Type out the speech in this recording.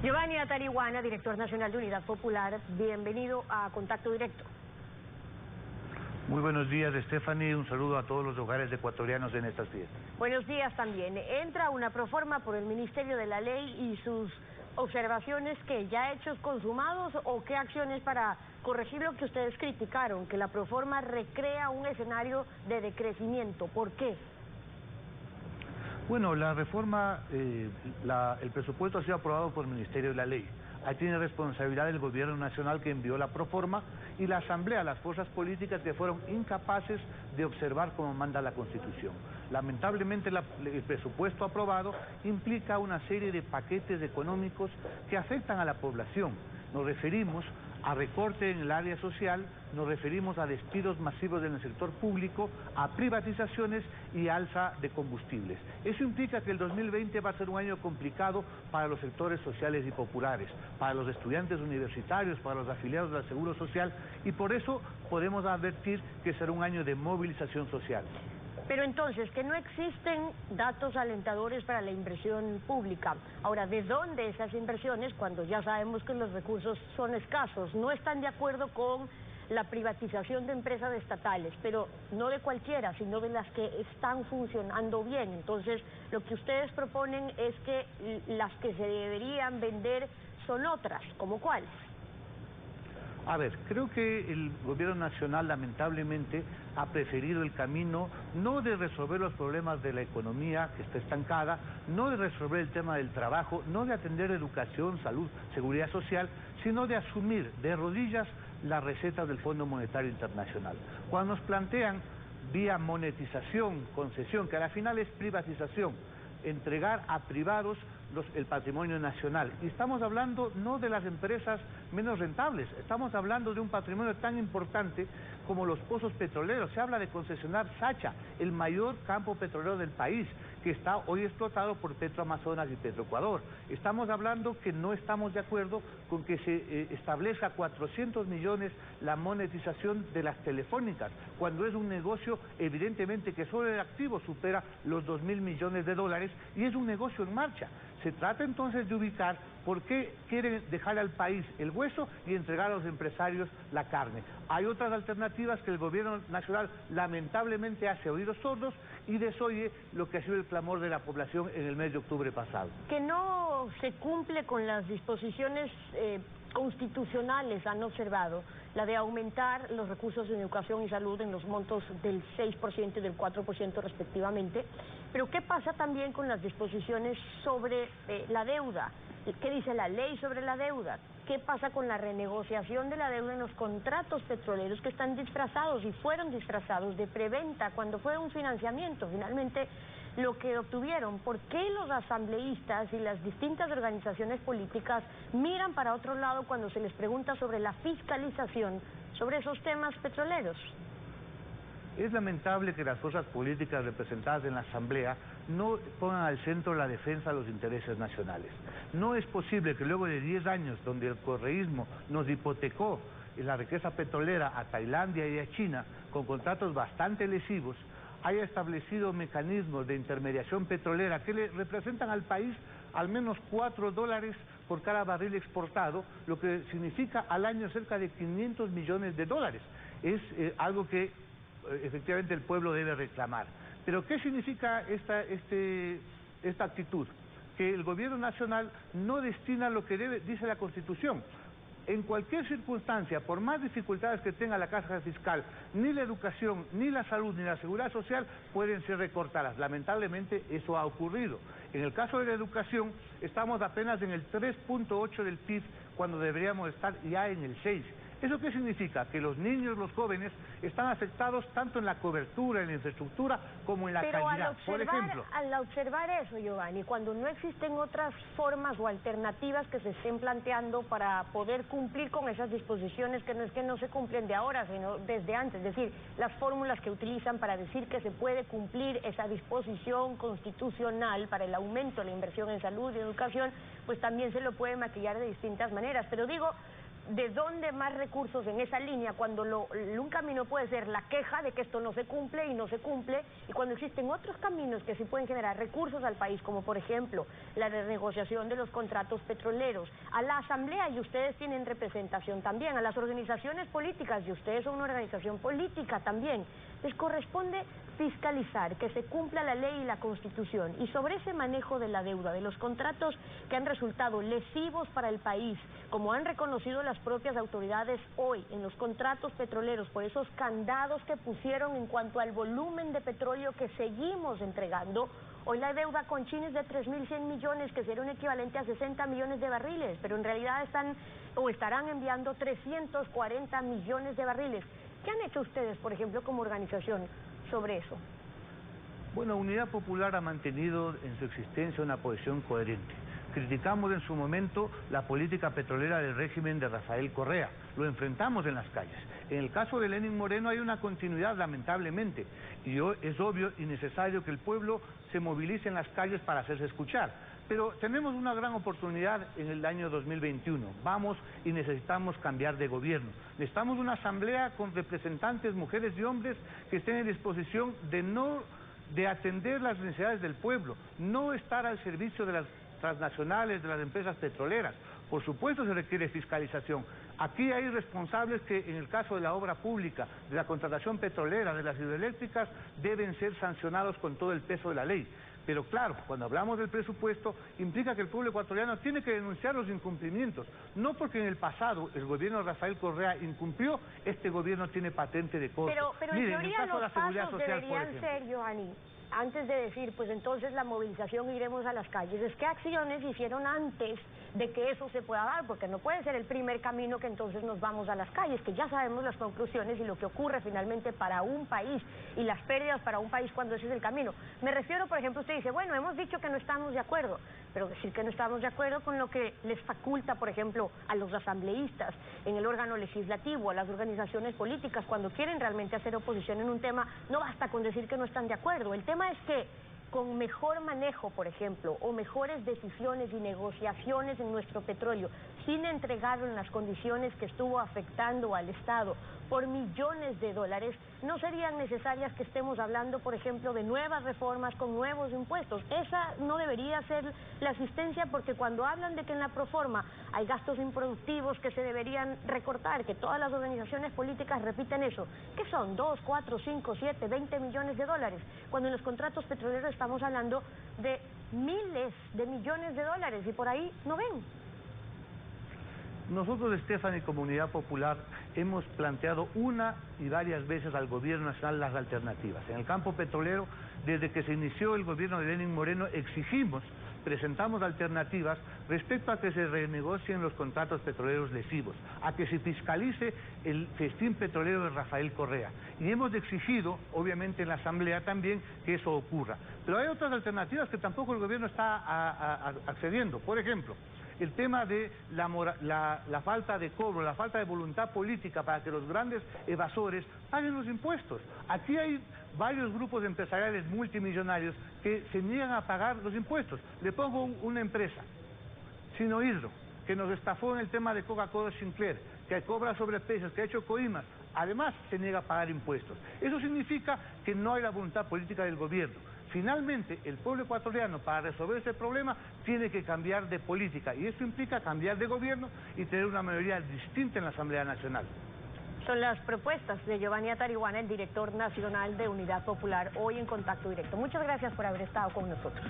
Giovanni Atariguana, director nacional de Unidad Popular, bienvenido a Contacto Directo. Muy buenos días, Stephanie. Un saludo a todos los hogares ecuatorianos en estas fiestas. Buenos días también. Entra una proforma por el Ministerio de la Ley y sus observaciones, que ya hechos consumados o qué acciones para corregir lo que ustedes criticaron, que la proforma recrea un escenario de decrecimiento. ¿Por qué? Bueno, la reforma, el presupuesto ha sido aprobado por el Ministerio de la Ley. Ahí tiene responsabilidad el gobierno nacional, que envió la proforma, y la Asamblea, las fuerzas políticas que fueron incapaces de observar como manda la Constitución. Lamentablemente el presupuesto aprobado implica una serie de paquetes económicos que afectan a la población. Nos referimos a recorte en el área social, nos referimos a despidos masivos en el sector público, a privatizaciones y alza de combustibles. Eso implica que el 2020 va a ser un año complicado para los sectores sociales y populares, para los estudiantes universitarios, para los afiliados del Seguro Social, y por eso podemos advertir que será un año de movilización social. Pero entonces, que no existen datos alentadores para la inversión pública. Ahora, ¿de dónde esas inversiones cuando ya sabemos que los recursos son escasos? No están de acuerdo con la privatización de empresas estatales, pero no de cualquiera, sino de las que están funcionando bien. Entonces, lo que ustedes proponen es que las que se deberían vender son otras, ¿como cuáles? A ver, creo que el gobierno nacional lamentablemente ha preferido el camino no de resolver los problemas de la economía, que está estancada, no de resolver el tema del trabajo, no de atender educación, salud, seguridad social, sino de asumir de rodillas las recetas del Fondo Monetario Internacional. Cuando nos plantean vía monetización, concesión, que al final es privatización, entregar a privados el patrimonio nacional. Y estamos hablando no de las empresas menos rentables, estamos hablando de un patrimonio tan importante como los pozos petroleros. Se habla de concesionar Sacha, el mayor campo petrolero del país, que está hoy explotado por Petroamazonas y Petroecuador. Estamos hablando que no estamos de acuerdo con que se establezca 400 millones la monetización de las telefónicas, cuando es un negocio evidentemente que solo el activo supera los 2.000 millones de dólares y es un negocio en marcha. Se trata entonces de ubicar por qué quieren dejar al país el hueso y entregar a los empresarios la carne. Hay otras alternativas que el gobierno nacional lamentablemente hace oídos sordos y desoye lo que ha sido el clamor de la población en el mes de octubre pasado. Que no se cumple con las disposiciones constitucionales, han observado, la de aumentar los recursos en educación y salud en los montos del 6% y del 4% respectivamente. Pero ¿qué pasa también con las disposiciones sobre la deuda? ¿Qué dice la ley sobre la deuda? ¿Qué pasa con la renegociación de la deuda en los contratos petroleros que están disfrazados y fueron disfrazados de preventa cuando fue un financiamiento? Finalmente, lo que obtuvieron. ¿Por qué los asambleístas y las distintas organizaciones políticas miran para otro lado cuando se les pregunta sobre la fiscalización sobre esos temas petroleros? Es lamentable que las fuerzas políticas representadas en la Asamblea no pongan al centro la defensa de los intereses nacionales. No es posible que luego de 10 años, donde el correísmo nos hipotecó la riqueza petrolera a Tailandia y a China con contratos bastante lesivos, haya establecido mecanismos de intermediación petrolera que le representan al país al menos $4 por cada barril exportado, lo que significa al año cerca de 500 millones de dólares. Es algo que efectivamente el pueblo debe reclamar. Pero ¿qué significa esta actitud? Que el gobierno nacional no destina lo que dice la Constitución. En cualquier circunstancia, por más dificultades que tenga la caja fiscal, ni la educación, ni la salud, ni la seguridad social pueden ser recortadas. Lamentablemente eso ha ocurrido. En el caso de la educación, estamos apenas en el 3.8 del PIB, cuando deberíamos estar ya en el 6. ¿Eso qué significa? Que los niños, los jóvenes, están afectados tanto en la cobertura, en la infraestructura, como en la calidad. Por ejemplo, al observar eso, Giovanni, cuando no existen otras formas o alternativas que se estén planteando para poder cumplir con esas disposiciones, que no es que no se cumplen de ahora, sino desde antes, es decir, las fórmulas que utilizan para decir que se puede cumplir esa disposición constitucional para el aumento de la inversión en salud y educación, pues también se lo puede maquillar de distintas maneras. Pero digo, de dónde más recursos en esa línea, cuando un camino puede ser la queja de que esto no se cumple y no se cumple, y cuando existen otros caminos que sí pueden generar recursos al país, como por ejemplo la renegociación de los contratos petroleros, a la Asamblea, y ustedes tienen representación también, a las organizaciones políticas, y ustedes son una organización política también, les corresponde fiscalizar que se cumpla la ley y la Constitución, y sobre ese manejo de la deuda, de los contratos que han resultado lesivos para el país, como han reconocido las propias autoridades hoy en los contratos petroleros, por esos candados que pusieron en cuanto al volumen de petróleo que seguimos entregando. Hoy la deuda con China es de 3.100 millones, que sería un equivalente a 60 millones de barriles, pero en realidad están o estarán enviando 340 millones de barriles. ¿Qué han hecho ustedes, por ejemplo, como organización sobre eso? Bueno, Unidad Popular ha mantenido en su existencia una posición coherente. Criticamos en su momento la política petrolera del régimen de Rafael Correa, lo enfrentamos en las calles. En el caso de Lenín Moreno hay una continuidad, lamentablemente, y es obvio y necesario que el pueblo se movilice en las calles para hacerse escuchar. Pero tenemos una gran oportunidad en el año 2021. Vamos y necesitamos cambiar de gobierno. Necesitamos una asamblea con representantes, mujeres y hombres, que estén en disposición de atender las necesidades del pueblo, no estar al servicio de las transnacionales, de las empresas petroleras. Por supuesto se requiere fiscalización. Aquí hay responsables que en el caso de la obra pública, de la contratación petrolera, de las hidroeléctricas, deben ser sancionados con todo el peso de la ley. Pero claro, cuando hablamos del presupuesto, implica que el pueblo ecuatoriano tiene que denunciar los incumplimientos. No porque en el pasado el gobierno de Rafael Correa incumplió, este gobierno tiene patente de corto. Pero en teoría los pasos deberían ser, Giovanni, antes de decir, pues entonces la movilización iremos a las calles, es qué acciones hicieron antes de que eso se pueda dar, porque no puede ser el primer camino que entonces nos vamos a las calles, que ya sabemos las conclusiones y lo que ocurre finalmente para un país y las pérdidas para un país cuando ese es el camino. Me refiero, por ejemplo, usted dice, bueno, hemos dicho que no estamos de acuerdo, pero decir que no estamos de acuerdo con lo que les faculta, por ejemplo, a los asambleístas en el órgano legislativo, a las organizaciones políticas, cuando quieren realmente hacer oposición en un tema, no basta con decir que no están de acuerdo. El tema es que con mejor manejo, por ejemplo, o mejores decisiones y negociaciones en nuestro petróleo, sin entregarlo en las condiciones que estuvo afectando al Estado por millones de dólares, no serían necesarias que estemos hablando, por ejemplo, de nuevas reformas con nuevos impuestos. Esa no debería ser la asistencia, porque cuando hablan de que en la proforma hay gastos improductivos que se deberían recortar, que todas las organizaciones políticas repiten eso, ¿qué son? 2, 4, 5, 7, 20 millones de dólares, cuando en los contratos petroleros estamos hablando de miles de millones de dólares, y por ahí no ven. Nosotros, Stephanie, como Unidad Popular, hemos planteado una y varias veces al gobierno nacional las alternativas. En el campo petrolero, desde que se inició el gobierno de Lenín Moreno, presentamos alternativas respecto a que se renegocien los contratos petroleros lesivos, a que se fiscalice el festín petrolero de Rafael Correa. Y hemos exigido, obviamente en la Asamblea también, que eso ocurra. Pero hay otras alternativas que tampoco el gobierno está accediendo. Por ejemplo, el tema de la falta de cobro, la falta de voluntad política para que los grandes evasores paguen los impuestos. Aquí hay varios grupos empresariales multimillonarios que se niegan a pagar los impuestos. Le pongo una empresa, Sinohidro, que nos estafó en el tema de Coca-Cola Sinclair, que cobra sobreprecios, que ha hecho coimas, además se niega a pagar impuestos. Eso significa que no hay la voluntad política del gobierno. Finalmente, el pueblo ecuatoriano, para resolver ese problema, tiene que cambiar de política, y eso implica cambiar de gobierno y tener una mayoría distinta en la Asamblea Nacional. Son las propuestas de Giovanni Atariguana, el director nacional de Unidad Popular, hoy en Contacto Directo. Muchas gracias por haber estado con nosotros.